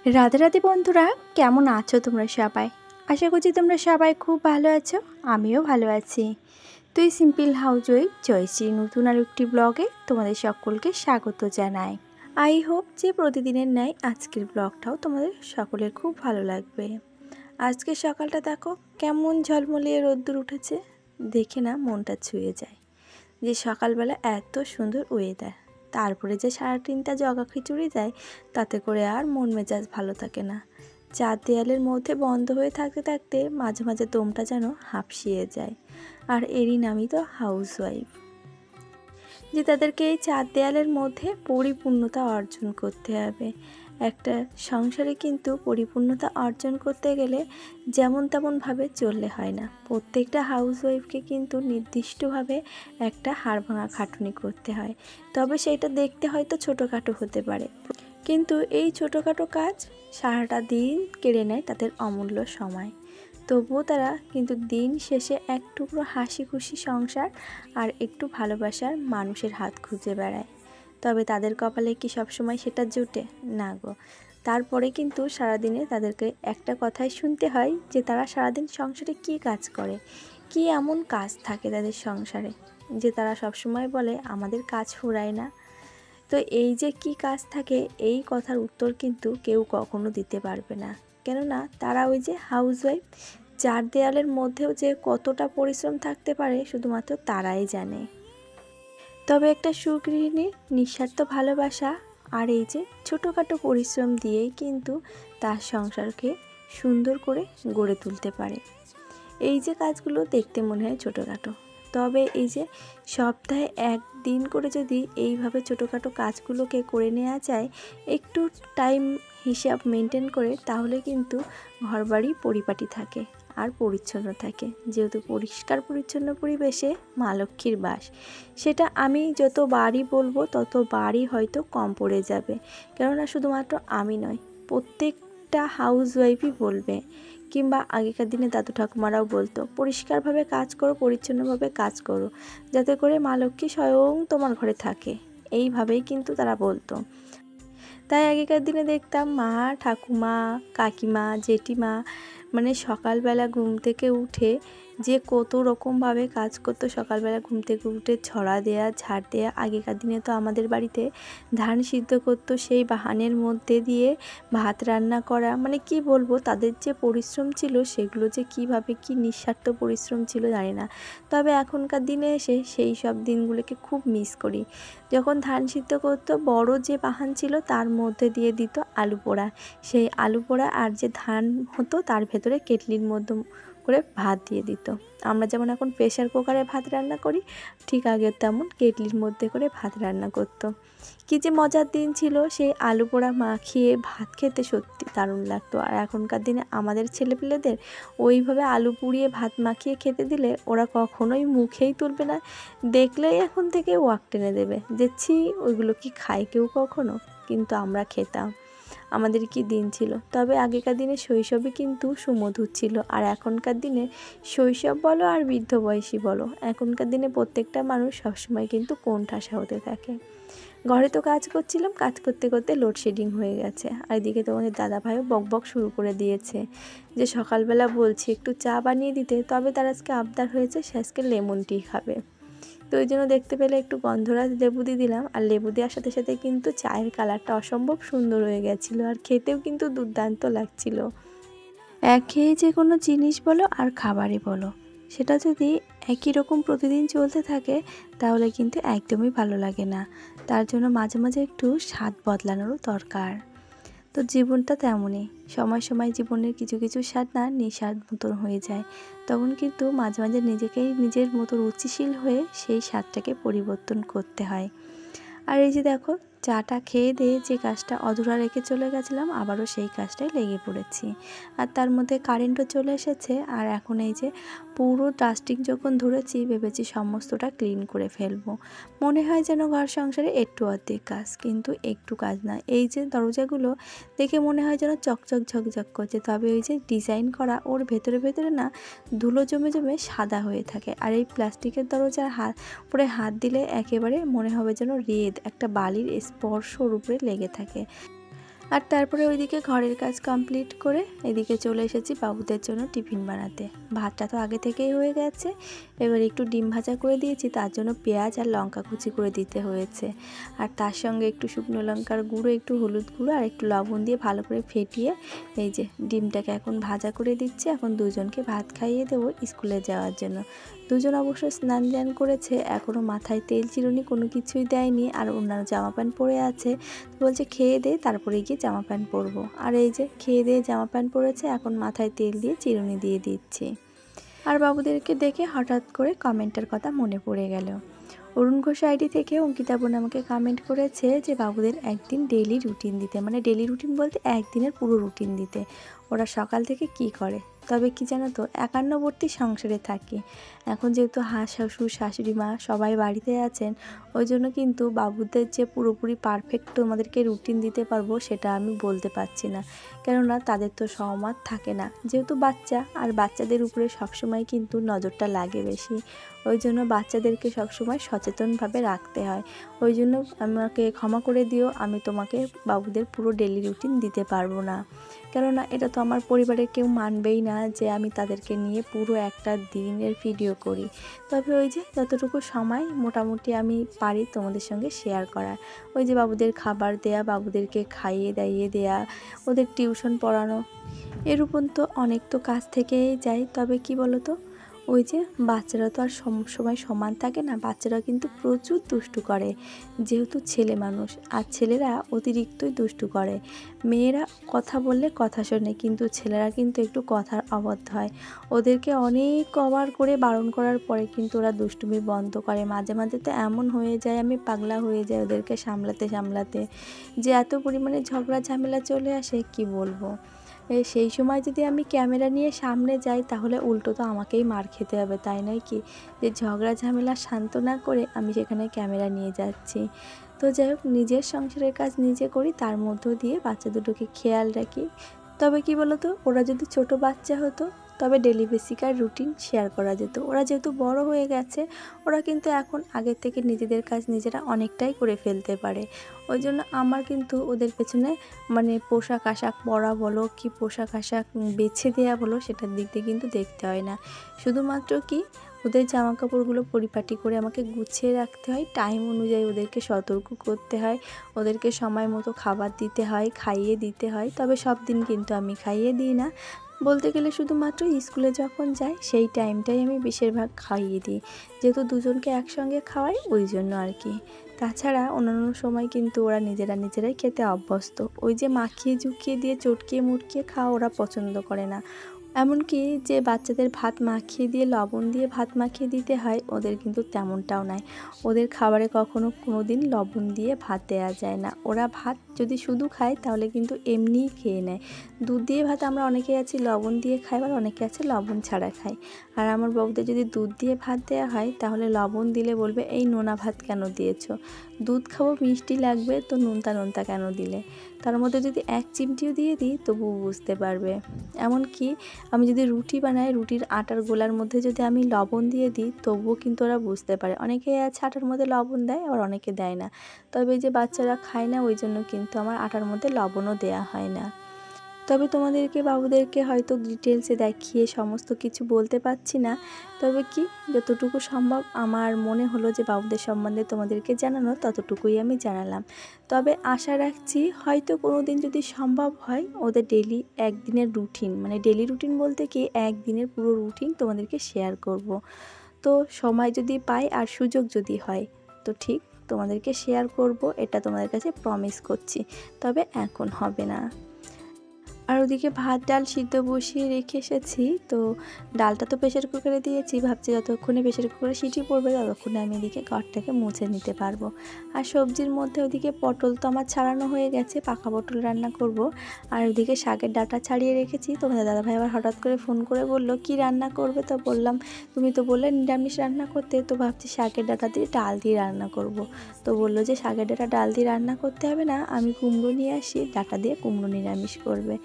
রাধে রাধে বন্ধুরা, কেমন আছো তোমরা সবাই? আশা করছি তোমরা সবাই খুব ভালো আছো। আমিও ভালো আছি। তুই সিম্পল হাউসওয়াইফ জয়শ্রী নতুন আর একটি ব্লগে তোমাদের সকলকে স্বাগত জানাই। আই হোপ যে প্রতিদিনের ন্যায় আজকের ব্লগটাও তোমাদের সকলের খুব ভালো লাগবে। আজকের সকালটা দেখো কেমন ঝলমলিয়ে রোদ্দুর উঠেছে, দেখে না মনটা ছুঁয়ে যায় যে সকালবেলা এত সুন্দর ওয়েদার। তারপরে যে সারা দিনটা জগা খিচুড়ি দেয়, তাতে করে আর মন মেজাজ ভালো থাকে না। চার দেয়ালের মধ্যে বন্ধ হয়ে থাকতে থাকতে মাঝে মাঝে দমটা যেন হাঁপসিয়ে যায়। আর এরই নামই তো হাউসওয়াইফ, যে তাদেরকে এই চার দেয়ালের মধ্যে পরিপূর্ণতা অর্জন করতে হবে। একটা সংসারে কিন্তু পরিপূর্ণতা অর্জন করতে গেলে যেমন তেমনভাবে চললে হয় না। প্রত্যেকটা হাউসওয়াইফকে কিন্তু নির্দিষ্টভাবে একটা হাড়ভাঙা খাটুনি করতে হয়। তবে সেইটা দেখতে হয়তো ছোটোখাটো হতে পারে, কিন্তু এই ছোটোখাটো কাজ সারাটা দিন কেড়ে নেয় তাদের অমূল্য সময়। তবুও তারা কিন্তু দিন শেষে এক টুকরো হাসি খুশি সংসার আর একটু ভালোবাসার মানুষের হাত খুঁজে বেড়ায়। তবে তাদের কপালে কি সবসময় সেটা জুটে না গো। তারপরে কিন্তু সারাদিনে তাদেরকে একটা কথাই শুনতে হয় যে তারা সারাদিন সংসারে কি কাজ করে, কি এমন কাজ থাকে তাদের সংসারে যে তারা সবসময় বলে আমাদের কাজ ফুরায় না। তো এই যে কি কাজ থাকে, এই কথার উত্তর কিন্তু কেউ কখনো দিতে পারবে না, কেননা তারা ওই যে হাউসওয়াইফ। চার দেয়ালের মধ্যেও যে কতটা পরিশ্রম থাকতে পারে শুধুমাত্র তারাই জানে। তবে একটা সুগৃহিণীর নিঃস্বার্থ ভালোবাসা আর এই যে ছোটোখাটো পরিশ্রম দিয়েই কিন্তু তার সংসারকে সুন্দর করে গড়ে তুলতে পারে। এই যে কাজগুলো দেখতে মনে হয় ছোটোখাটো, তবে এই যে সপ্তাহে একদিন করে যদি এইভাবে ছোটোখাটো কাজগুলোকে করে নেওয়া যায় একটু টাইম হিসাব মেনটেন করে, তাহলে কিন্তু ঘরবাড়ি পরিপাটি থাকে আর পরিচ্ছন্ন থাকে। যেহেতু পরিষ্কার পরিচ্ছন্ন পরিবেশে মা লক্ষ্মীর বাস, সেটা আমি যত বাড়ি বলবো তত বাড়ি হয়তো কম পড়ে যাবে। কেননা শুধুমাত্র আমি নয়, প্রত্যেকটা হাউসওয়াইফই বলবে, কিংবা আগেকার দিনে দাদু ঠাকুমারাও বলতো পরিষ্কারভাবে কাজ করো, পরিচ্ছন্নভাবে কাজ করো, যাতে করে মা লক্ষ্মী স্বয়ং তোমার ঘরে থাকে। এইভাবেই কিন্তু তারা বলতো। তাই আগেকার দিনে দেখতাম মা, ঠাকুমা, কাকিমা, জেঠিমা মানে সকালবেলা ঘুম থেকে উঠে যে কত রকমভাবে কাজ করতো। সকালবেলা ঘুম থেকে উঠে ছড়া দেয়া, ঝাড় দেয়া। আগেকার দিনে তো আমাদের বাড়িতে ধান সিদ্ধ করতো, সেই বাহানের মধ্যে দিয়ে ভাত রান্না করা। মানে কি বলবো, তাদের যে পরিশ্রম ছিল সেগুলো যে কিভাবে কি নিঃস্বার্থ পরিশ্রম ছিল জানি না। তবে এখনকার দিনে এসে সেই সব দিনগুলোকে খুব মিস করি। যখন ধান সিদ্ধ করতো, বড় যে বাহান ছিল তার মধ্যে দিয়ে দিত আলু পোড়া। সেই আলু পোড়া আর যে ধান হতো তার ভেতরে কেটলির মধ্যে করে ভাত দিয়ে দিত। আমরা যেমন এখন প্রেসার কুকারে ভাত রান্না করি, ঠিক আগে তেমন কেটলির মধ্যে করে ভাত রান্না করতো। কী যে মজার দিন ছিল, সেই আলু পোড়া মাখিয়ে ভাত খেতে সত্যি দারুণ লাগতো। আর এখনকার দিনে আমাদের ছেলেপিলেদের ওইভাবে আলু পুড়িয়ে ভাত মাখিয়ে খেতে দিলে ওরা কখনোই মুখেই তুলবে না, দেখলেই এখন থেকে ওয়াক টেনে দেবে যে ছি, ওইগুলো কি খায় কেউ কখনো? কিন্তু আমরা খেতাম। আমাদের কি দিন ছিল। তবে আগেকার দিনে শৈশবই কিন্তু সুমধুর ছিল। আর এখনকার দিনে শৈশব বলো আর বৃদ্ধ বয়সী বলো, এখনকার দিনে প্রত্যেকটা মানুষ সবসময় কিন্তু কোণঠাসা হতে থাকে। ঘরে তো কাজ করছিলাম, কাজ করতে করতে লোডশেডিং হয়ে গেছে। আর এদিকে তোমাদের দাদাভাইও বকবক শুরু করে দিয়েছে যে সকালবেলা বলছি একটু চা বানিয়ে দিতে, তবে তার আজকে আবদার হয়েছে সে আজকে লেমন টি খাবে। তো ওই জন্য দেখতে পেলে একটু গন্ধরাজ লেবু দিয়ে দিলাম। আর লেবু দেওয়ার সাথে সাথে কিন্তু চায়ের কালারটা অসম্ভব সুন্দর হয়ে গেছিলো, আর খেতেও কিন্তু দুর্দান্ত লাগছিল। একঘেয়ে যে কোনো জিনিস বলো আর খাবারই বলো, সেটা যদি একই রকম প্রতিদিন চলতে থাকে তাহলে কিন্তু একদমই ভালো লাগে না। তার জন্য মাঝে মাঝে একটু স্বাদ বদলানোরও দরকার। তো জীবনটা তেমনই, সময় সময় জীবনের কিছু কিছু স্বাদ না নেশার মতন হয়ে যায়। তখন কিন্তু মাঝে মাঝে নিজেকেই নিজের মতো রুচিশীল হয়ে সেই স্বাদটাকে পরিবর্তন করতে হয়। আর এই যে দেখো, চাটা খেয়ে দিয়ে যে কাজটা অধুরা রেখে চলে গেছিলাম, আবারও সেই কাজটাই লেগে পড়েছি। আর তার মধ্যে কারেন্টও চলে এসেছে। আর এখন এই যে পুরো ডাস্টিং যখন ধরেছি, ভেবেছি সমস্তটা ক্লিন করে ফেলবো। মনে হয় যেন ঘর সংসারে একটু অর্ধেক কাজ, কিন্তু একটু কাজ না। এই যে দরজাগুলো দেখে মনে হয় যেন চকচক ঝকঝক করছে, তবে ওই যে ডিজাইন করা, ওর ভেতরে ভেতরে না ধুলো জমে জমে সাদা হয়ে থাকে। আর এই প্লাস্টিকের দরজার উপরে হাত দিলে একেবারে মনে হবে যেন রেত একটা বালির স্পর্শর উপরে লেগে থাকে। আর তারপরে ওইদিকে ঘরের কাজ কমপ্লিট করে এদিকে চলে এসেছি বাবুদের জন্য টিফিন বানাতে। ভাতটা তো আগে থেকেই হয়ে গেছে, এবার একটু ডিম ভাজা করে দিয়েছি, তার জন্য পেঁয়াজ আর লঙ্কা কুচি করে দিতে হয়েছে। আর তার সঙ্গে একটু শুকনো লঙ্কার গুঁড়ো, একটু হলুদ গুঁড়ো আর একটু লবণ দিয়ে ভালো করে ফেটিয়ে এই যে ডিমটাকে এখন ভাজা করে দিচ্ছি। এখন দুজনকে ভাত খাইয়ে দেবো স্কুলে যাওয়ার জন্য। দুজন অবশ্য স্নান ধ্যান করেছে, এখনও মাথায় তেল চিরুনি কোনো কিছুই দেয়নি, আর অন্যান্য জামা প্যান্ট পরে আছে। বলছে খেয়ে দে তারপরে গিয়ে জামা প্যান্ট পরবো। আর এই যে খেয়ে দিয়ে জামা প্যান্ট পরেছে, এখন মাথায় তেল দিয়ে চিরুনি দিয়ে দিচ্ছি। আর বাবুদেরকে দেখে হঠাৎ করে কমেন্টের কথা মনে পড়ে গেল। অরুণ ঘোষ আইডি থেকে অঙ্কিতা বোন আমাকে কমেন্ট করেছে যে বাবুদের একদিন ডেইলি রুটিন দিতে, মানে ডেইলি রুটিন বলতে একদিনের পুরো রুটিন দিতে, ওরা সকাল থেকে কি করে। তবে কি জানো তো, একান্নবর্তী সংসারে থাকি, এখন যেহেতু শ্বশুর শাশুড়ি মা সবাই বাড়িতে আছেন, ওই জন্য কিন্তু বাবুদের যে পুরোপুরি পারফেক্ট তোমাদেরকে রুটিন দিতে পারবো সেটা আমি বলতে পারছি না, কেননা তাদের তো সহমত থাকে না, যেহেতু বাচ্চা, আর বাচ্চাদের উপরে সবসময় কিন্তু নজরটা লাগে বেশি, ওই জন্য বাচ্চাদেরকে সবসময় সচেতনভাবে রাখতে হয়। ওই জন্য আমাকে ক্ষমা করে দিও, আমি তোমাকে বাবুদের পুরো ডেলি রুটিন দিতে পারবো না, কেননা এটা তো আমার পরিবারের কেউ মানবেই না যে আমি তাদেরকে নিয়ে পুরো একটা দিনের ভিডিও করি। তবে ওই যে যতটুকু সময় মোটামুটি আমি পারি তোমাদের সঙ্গে শেয়ার করার, ওই যে বাবুদের খাবার দেয়া, বাবুদেরকে খাইয়ে দাইয়ে দেয়া, ওদের টিউশন পড়ানো, এর উপর তো অনেক তো কাজ থেকেই যায়। তবে কি বলো তো, ওই যে বাচ্চারা তো আর সবসময় সমান থাকে না, বাচ্চারা কিন্তু প্রচুর দুষ্টু করে, যেহেতু ছেলে মানুষ, আর ছেলেরা অতিরিক্তই দুষ্টু করে। মেয়েরা কথা বললে কথা শোনে, কিন্তু ছেলেরা কিন্তু একটু কথার অবাধ্য হয়। ওদেরকে অনেক কবার করে বারণ করার পরে কিন্তু ওরা দুষ্টুমি বন্ধ করে। মাঝে মাঝে তো এমন হয়ে যায়, আমি পাগলা হয়ে যাই ওদেরকে সামলাতে সামলাতে, যে এত পরিমাণে ঝগড়া ঝামেলা চলে আসে কি বলবো। সেই সময় যদি আমি ক্যামেরা নিয়ে সামনে যাই তাহলে উল্টো তো আমাকেই মার খেতে হবে, তাই নয় কি, যে ঝগড়া ঝামেলা শান্ত না করে আমি সেখানে ক্যামেরা নিয়ে যাচ্ছি। তো যাই হোক, নিজের সংসারের কাজ নিজে করি, তার মধ্য দিয়ে বাচ্চা দুটোকে খেয়াল রাখি। তবে কি বলো তো, ওরা যদি ছোট বাচ্চা হতো তবে ডেলি বেসিকার রুটিন শেয়ার করা যেত। ওরা যেহেতু বড় হয়ে গেছে, ওরা কিন্তু এখন আগের থেকে নিজেদের কাজ নিজেরা অনেকটাই করে ফেলতে পারে। ওই জন্য আমার কিন্তু ওদের পেছনে মানে পোশাক আশাক পরা বলো কি পোশাক আশাক বেছে দেওয়া বলো, সেটার দিক দিয়ে কিন্তু দেখতে হয় না। শুধুমাত্র কি ওদের জামা কাপড়গুলো পরিপাটি করে আমাকে গুছিয়ে রাখতে হয়, টাইম অনুযায়ী ওদেরকে সতর্ক করতে হয়, ওদেরকে সময় মতো খাবার দিতে হয়, খাইয়ে দিতে হয়। তবে সব দিন কিন্তু আমি খাইয়ে দিই না, বলতে গেলে শুধুমাত্র স্কুলে যখন যাই সেই টাইমটাই আমি বেশিরভাগ খাইয়ে দিই, যেহেতু দুজনকে একসঙ্গে খাওয়াই ওই জন্য আর কি। তাছাড়া অন্যান্য সময় কিন্তু ওরা নিজেরাই খেতে অভ্যস্ত। ওই যে মাখিয়ে ঝুঁকিয়ে দিয়ে চটকিয়ে মুটকিয়ে খাওয়া ওরা পছন্দ করে না। এমনকি যে বাচ্চাদের ভাত মাখিয়ে দিয়ে লবণ দিয়ে ভাত মাখিয়ে দিতে হয়, ওদের কিন্তু তেমনটাও নয়। ওদের খাবারে কখনো কোনো দিন লবণ দিয়ে ভাত দেওয়া যায় না। ওরা ভাত যদি শুধু খায় তাহলে কিন্তু এমনিই খেয়ে নেয়। দুধ দিয়ে ভাত আমরা অনেকে আছি লবণ দিয়ে খাই, আবার অনেকে আছে লবণ ছাড়া খাই। আর আমার বাবুদের যদি দুধ দিয়ে ভাত দেওয়া হয় তাহলে লবণ দিলে বলবে এই নোনা ভাত কেন দিয়েছো, দুধ খাবো মিষ্টি লাগবে তো নোনতা নোনতা কেন দিলে। তার মধ্যে যদি এক চিমটিও দিয়ে দিই তবুও বুঝতে পারবে। এমনকি আমি যদি রুটি বানাই, রুটির আটার গোলার মধ্যে যদি আমি লবণ দিয়ে দিই তবুও কিন্তু ওরা বুঝতে পারে। অনেকে আছে আটার মধ্যে লবণ দেয়, আবার অনেকে দেয় না। তবে এই যে বাচ্চারা খায় না ওই জন্য কিন্তু আমার আটার মধ্যে লবণও দেয়া হয় না। তবে তোমাদেরকে বাবুদেরকে হয়তো ডিটেলসে দেখিয়ে সমস্ত কিছু বলতে পারছি না, তবে কি যতটুকু সম্ভব আমার মনে হলো যে বাবুদের সম্বন্ধে তোমাদেরকে জানানো, ততটুকুই আমি জানালাম। তবে আশা রাখছি হয়তো কোনো দিন যদি সম্ভব হয় ওদের ডেলি একদিনের রুটিন, মানে ডেলি রুটিন বলতে কি একদিনের পুরো রুটিন তোমাদেরকে শেয়ার করব। তো সময় যদি পাই আর সুযোগ যদি হয় তো ঠিক তোমাদেরকে শেয়ার করব, এটা তোমাদের কাছে প্রমিস করছি। তবে এখন হবে না। আর ওদিকে ভাত ডাল সিদ্ধ বসিয়ে রেখে এসেছি, তো ডালটা তো প্রেশার কুকারে দিয়েছি, ভাবছি যতক্ষণে প্রেশার কুকারে সিটি পড়বে ততক্ষণে আমি এদিকে ঘরটাকে মুছে নিতে পারবো। আর সবজির মধ্যে ওদিকে পটল তো আমার ছাড়ানো হয়ে গেছে, পাকা পটল রান্না করব। আর ওদিকে শাকের ডাঁটা ছাড়িয়ে রেখেছি। তোমাদের দাদাভাই আবার হঠাৎ করে ফোন করে বললো কি রান্না করবে, তো বললাম তুমি তো বললে নিরামিষ রান্না করতে, তো ভাবছি শাকের ডাঁটা দিয়ে ডাল দিয়ে রান্না করব। তো বললো যে শাকের ডাঁটা ডাল দিয়ে রান্না করতে হবে না, আমি কুমড়ো নিয়ে আসি, ডাঁটা দিয়ে কুমড়ো নিরামিষ করবে।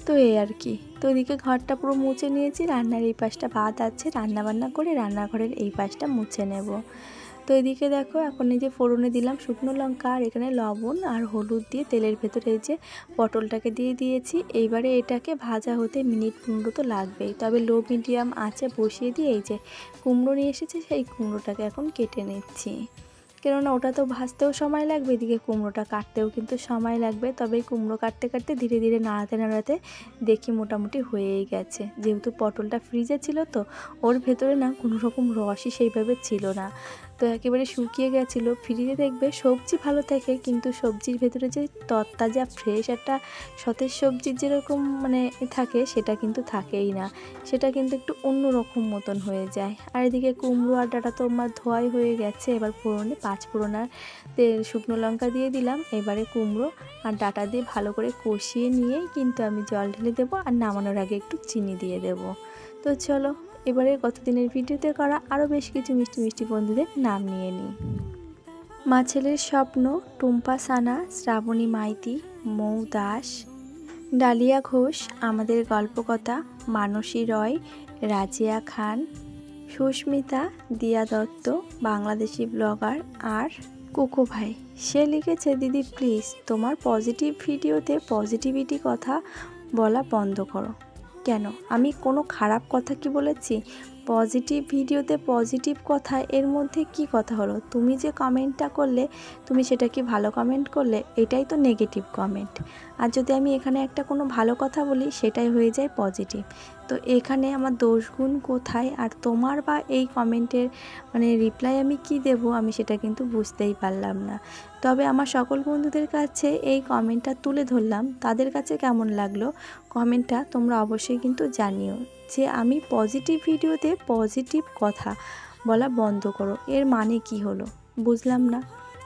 তো এই আর কি। তো এদিকে ঘরটা পুরো মুছে নিয়েছি, রান্নার এই পাশটা ভাত আছে, রান্না বান্না করে রান্নাঘরের এই পাশটা মুছে নেব। তো এদিকে দেখো এখন এই যে ফোড়নে দিলাম শুকনো লঙ্কা আর এখানে লবণ আর হলুদ দিয়ে তেলের ভেতরে এই যে পটলটাকে দিয়ে দিয়েছি। এইবারে এটাকে ভাজা হতে মিনিট 15 তো লাগবেই, তবে লো মিডিয়াম আঁচে বসিয়ে দিয়ে এই যে কুমড়ো নিয়ে এসেছি, সেই কুমড়োটাকে এখন কেটে নিচ্ছি। কেননা ওটা তো ভাজতেও সময় লাগবে, এদিকে কুমড়োটা কাটতেও কিন্তু সময় লাগবে। তবে কুমড়ো কাটতে কাটতে ধীরে ধীরে নাড়াতে নাড়াতে দেখি মোটামুটি হয়েই গেছে। যেহেতু পটলটা ফ্রিজে ছিল তো ওর ভেতরে না কোনো রকম রসই সেইভাবে ছিল না, তো একেবারে শুকিয়ে গেছিলো। ফ্রিজে দেখবে সবজি ভালো থাকে, কিন্তু সবজির ভেতরে যে তরতাজা ফ্রেশ একটা সতেজ সবজির যেরকম মানে থাকে সেটা কিন্তু থাকেই না, সেটা কিন্তু একটু অন্য রকম মতন হয়ে যায়। আর এদিকে কুমড়ো আর ডাঁটা তো আমার ধোয়াই হয়ে গেছে। এবার ফোড়নে 5 ফোড়নার তেল শুকনো লঙ্কা দিয়ে দিলাম। এবারে কুমড়ো আর ডাঁটা দিয়ে ভালো করে কষিয়ে নিয়েই কিন্তু আমি জল ঢেলে দেবো, আর নামানোর আগে একটু চিনি দিয়ে দেবো। তো চলো এবারে গতদিনের ভিডিওতে করা আরও বেশ কিছু মিষ্টি মিষ্টি বন্ধুদের নাম নিয়ে নিই। মা ছেলের স্বপ্ন, টুম্পা সানা, শ্রাবণী মাইতি, মৌ দাস, ডালিয়া ঘোষ, আমাদের গল্পকথা, মানসী রয়, রাজিয়া খান, সুস্মিতা, দিয়া দত্ত, বাংলাদেশি ব্লগার, আর কুকু ভাই। সে লিখেছে, দিদি প্লিজ তোমার পজিটিভ ভিডিওতে পজিটিভিটি কথা বলা বন্ধ করো। কেন, আমি কোনো খারাপ কথা কি বলেছি? পজিটিভ ভিডিওতে পজিটিভ কথা, এর মধ্যে কি কথা হলো? তুমি যে কমেন্টটা করলে তুমি সেটা কি ভালো কমেন্ট করলে? এটাই তো নেগেটিভ কমেন্ট। আর যদি আমি এখানে একটা কোনো ভালো কথা বলি সেটাই হয়ে যায় পজিটিভ। তো এখানে আমার দোষগুণ কোথায়? আর তোমার বা এই কমেন্টের মানে রিপ্লাই আমি কি দেব, আমি সেটা কিন্তু বুঝতেই পারলাম না। তবে আমার সকল বন্ধুদের কাছে এই কমেন্টটা তুলে ধরলাম, তাদের কাছে কেমন লাগলো কমেন্টটা তোমরা অবশ্যই কিন্তু জানিও। যে আমি পজিটিভ ভিডিওতে পজিটিভ কথা বলা বন্ধ করো, এর মানে কি হলো বুঝলাম না।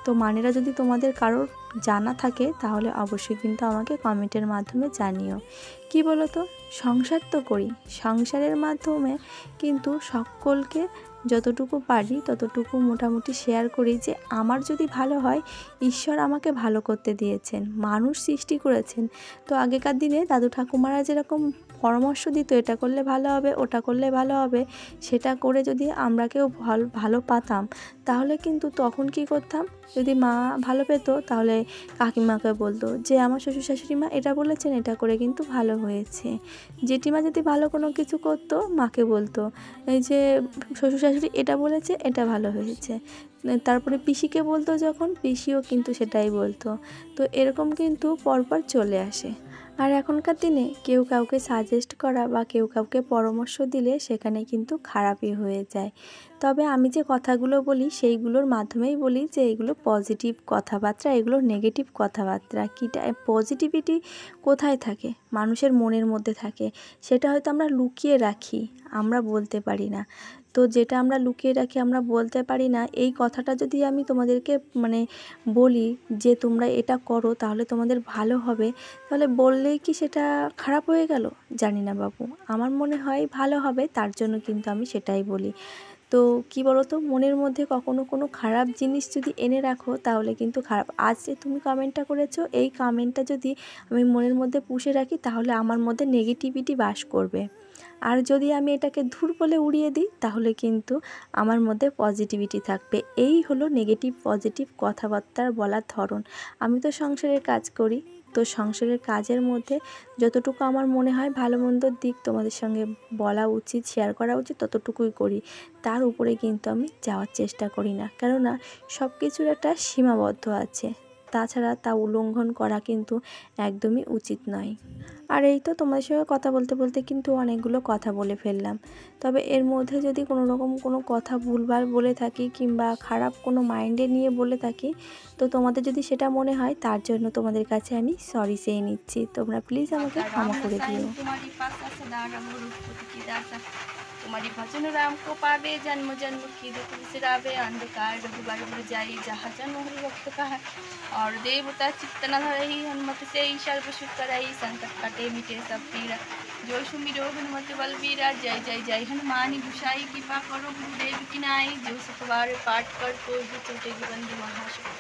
তো মানেটা যদি তোমাদের কারোর জানা থাকে তাহলে অবশ্যই কিন্তু আমাকে কমেন্টের মাধ্যমে জানিও। কি বলো তো, সংসার তো করি, সংসারের মাধ্যমে কিন্তু সকলকে যতটুকু পারি ততটুকু মোটামুটি শেয়ার করি যে আমার যদি ভালো হয়, ঈশ্বর আমাকে ভালো করতে দিয়েছেন, মানুষ সৃষ্টি করেছেন। তো আগেকার দিনে দাদু ঠাকুমারা যেরকম পরামর্শ দিত, এটা করলে ভালো হবে, ওটা করলে ভালো হবে, সেটা করে যদি আমরা কেউ ভালো পাতাম, তাহলে কিন্তু তখন কি করতাম, যদি মা ভালো পেত তাহলে কাকিমাকে বলতো যে আমার শ্বশুর শাশুড়ি মা এটা বলেছেন, এটা করে কিন্তু ভালো হয়েছে। জেঠিমা যদি ভালো কোনো কিছু করতো মাকে বলতো এই যে শ্বশুর শাশুড়ি এটা বলেছে, এটা ভালো হয়েছে। তারপরে পিসিকে বলতো, যখন পিসিও কিন্তু সেটাই বলতো। তো এরকম কিন্তু পরপর চলে আসে। আর এখনকার দিনে কেউ কাউকে সাজেস্ট করা বা কেউ কাউকে পরামর্শ দিলে সেখানে কিন্তু খারাপই হয়ে যায়। তবে আমি যে কথাগুলো বলি সেইগুলোর মাধ্যমেই বলি যে এগুলো পজিটিভ কথাবার্তা, এগুলো নেগেটিভ কথাবার্তা। কিটা পজিটিভিটি কোথায় থাকে? মানুষের মনের মধ্যে থাকে, সেটা হয়তো আমরা লুকিয়ে রাখি, আমরা বলতে পারি না। তো যেটা আমরা লুকিয়ে রাখি, আমরা বলতে পারি না, এই কথাটা যদি আমি তোমাদেরকে মানে বলি যে তোমরা এটা করো তাহলে তোমাদের ভালো হবে, তাহলে বললেই কি সেটা খারাপ হয়ে গেল? জানি না বাবু, আমার মনে হয় ভালো হবে, তার জন্য কিন্তু আমি সেটাই বলি। তো কি বলো তো, মনের মধ্যে কখনো কোনো খারাপ জিনিস যদি এনে রাখো তাহলে কিন্তু খারাপ। আজ যে তুমি কমেন্টটা করেছো, এই কমেন্টটা যদি আমি মনের মধ্যে পুষে রাখি তাহলে আমার মধ্যে নেগেটিভিটি বাস করবে। আর যদি আমি এটাকে ধুর বলে উড়িয়ে দিই তাহলে কিন্তু আমার মধ্যে পজিটিভিটি থাকবে। এই হলো নেগেটিভ পজিটিভ কথাবার্তার বলার ধরন। আমি তো সংসারের কাজ করি, তো সংসারের কাজের মধ্যে যতটুকু আমার মনে হয় ভালো মন্দর দিক তোমাদের সঙ্গে বলা উচিত, শেয়ার করা উচিত, ততটুকুই করি। তার উপরে কিন্তু আমি যাওয়ার চেষ্টা করি না, কেননা সব কিছুর একটা সীমাবদ্ধ আছে, তাছাড়া তা উল্লঙ্ঘন করা কিন্তু একদমই উচিত নয়। আর এই তো তোমাদের সঙ্গে কথা বলতে বলতে কিন্তু অনেকগুলো কথা বলে ফেললাম। তবে এর মধ্যে যদি কোনো রকম কোনো কথা ভুলভাল বলে থাকি কিংবা খারাপ কোনো মাইন্ডে নিয়ে বলে থাকি, তো তোমাদের যদি সেটা মনে হয় তার জন্য তোমাদের কাছে আমি সরি চেয়ে নিচ্ছি। তোমরা প্লিজ আমাকে ক্ষমা করে দিও। तुम्हारी भजन राम को पावे, जन्म जन्म की दुख बिसरावे, अंधकार रघुबर जाई जहाँ जन्म हरि भक्त का है। और देवता चित्त न धरई, हनुमत से ही सर्व सुख करई, संकट कटे मिटे सब पीरा, जो सुमिरो हनुमत बलबीरा। जय जय जय हनुमानी गुसाई, कृपा करो गुरुदेव की नाई, जो सतवार पाठ कर तो चोटे बंधु महाशय।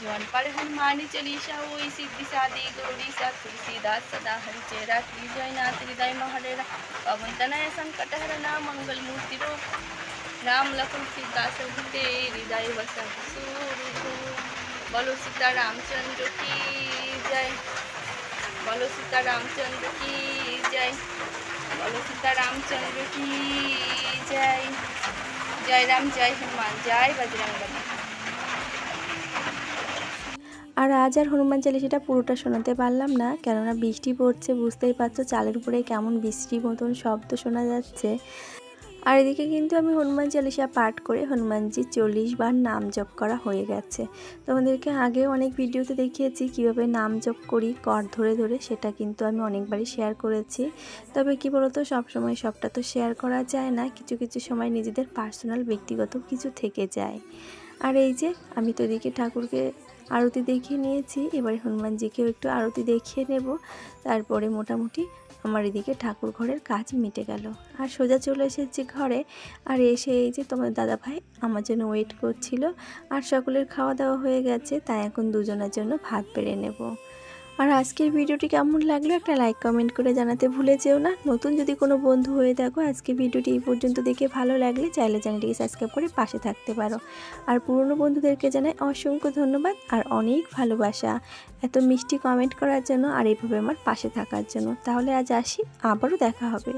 जो अनपढ़ हनुमानी चलीसा, वो सिद्धि सादी गौरी सा, तुलसीदास सदा हरि चेरा, जय नाथ हृदय महरेरा, पवन तनय संकट हरना, मंगल मूर्ति रूप राम लखन सीता सहिते हृदय बसा सूरज। बोलो सीता रामचंद्र की जय, बोलो सीता रामचंद्र की जय, बोलो सीता रामचंद्र की जय। जय राम जय हनुमान जय बजरंगबली। আর আজ আর হনুমান চালিশাটা পুরোটা শোনাতে পারলাম না, কেননা বৃষ্টি পড়ছে, বুঝতেই পারছো চালের উপরে কেমন বৃষ্টির মতন শব্দ শোনা যাচ্ছে। আর এদিকে কিন্তু আমি হনুমান চালিশা পাঠ করে হনুমানজির 40 বার নাম জপ করা হয়ে গেছে। তোমাদেরকে আগেও অনেক ভিডিওতে দেখিয়েছি কিভাবে নাম জপ করি কর ধরে ধরে, সেটা কিন্তু আমি অনেকবারই শেয়ার করেছি। তবে কি বলতো, সবসময় সবটা তো শেয়ার করা যায় না, কিছু কিছু সময় নিজেদের পার্সোনাল ব্যক্তিগত কিছু থেকে যায়। আর এই যে আমি তো এদিকে ঠাকুরকে আরতি দেখিয়ে নিয়েছি, এবারে হনুমানজিকেও একটু আরতি দেখিয়ে নেব। তারপরে মোটামুটি আমার এদিকে ঠাকুর ঘরের কাজ মিটে গেল। আর সোজা চলে এসেছি ঘরে। আর এসে এই যে তোমার দাদাভাই আমার জন্য ওয়েট করছিল। আর সকলের খাওয়া দাওয়া হয়ে গেছে, তাই এখন দুজনের জন্য ভাত বেড়ে নেব। আর আজকের ভিডিওটি কেমন লাগলো একটা লাইক কমেন্ট করে জানাতে ভুলে যেও না। নতুন যদি কোনো বন্ধু হয়ে থাকো, আজকে ভিডিওটি এই পর্যন্ত দেখে ভালো লাগলে চাইলে চ্যানেলটিকে সাবস্ক্রাইব করে পাশে থাকতে পারো। আর পুরনো বন্ধুদেরকে জানাই অসংখ্য ধন্যবাদ আর অনেক ভালোবাসা এত মিষ্টি কমেন্ট করার জন্য আর এইভাবে আমার পাশে থাকার জন্য। তাহলে আজ আসি, আবারও দেখা হবে।